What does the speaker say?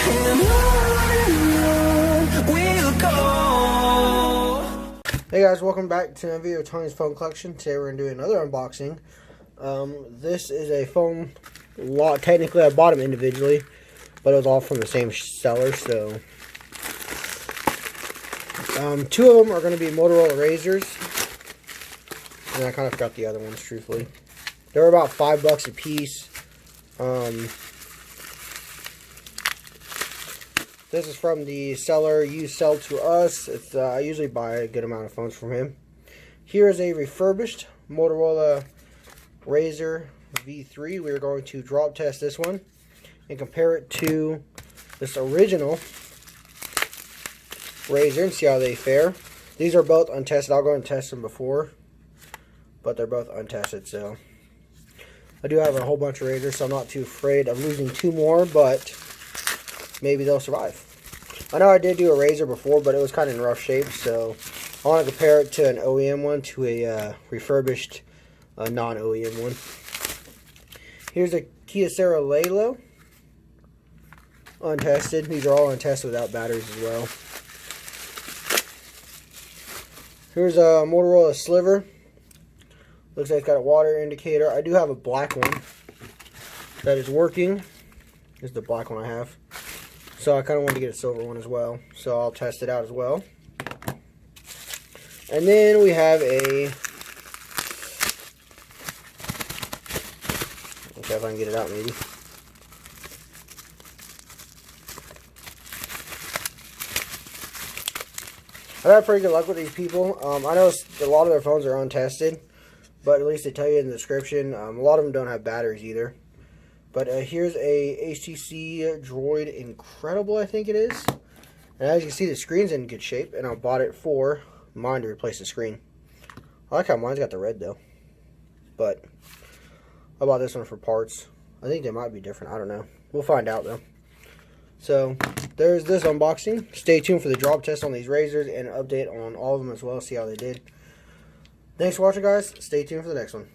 And on we'll go. Hey guys, welcome back to another video of Tony's phone collection. Today we're going to do another unboxing. This is a phone lot. Technically I bought them individually, but it was all from the same seller, so two of them are going to be Motorola Razrs, and I kind of forgot the other ones, truthfully. They were about $5 a piece. This is from the seller You Sell to Us. It's I usually buy a good amount of phones from him. Here is a refurbished Motorola Razr V3. We're going to drop test this one and compare it to this original Razr and see how they fare. These are both untested. I'll go and test them before, but they're both untested, so I do have a whole bunch of Razrs, so I'm not too afraid of losing two more, but maybe they'll survive. I know I did do a Razr before, but it was kind of in rough shape, so I want to compare it to an OEM one to a refurbished non-OEM one. Here's a Kyocera Lalo, untested. These are all untested without batteries as well. Here's a Motorola Sliver. Looks like it's got a water indicator. I do have a black one that is working. This is the black one I have. So I kind of want to get a silver one as well. So I'll test it out as well. And then we have a... Okay, if I can get it out maybe. I've had pretty good luck with these people. I know a lot of their phones are untested, but at least they tell you in the description. A lot of them don't have batteries either. But here's a HTC Droid Incredible, I think it is. And as you can see, the screen's in good shape, and I bought it for mine to replace the screen. I like how mine's got the red though. But I bought this one for parts. I think they might be different. I don't know. We'll find out though. So there's this unboxing. Stay tuned for the drop test on these Razrs and an update on all of them as well. See how they did. Thanks for watching, guys. Stay tuned for the next one.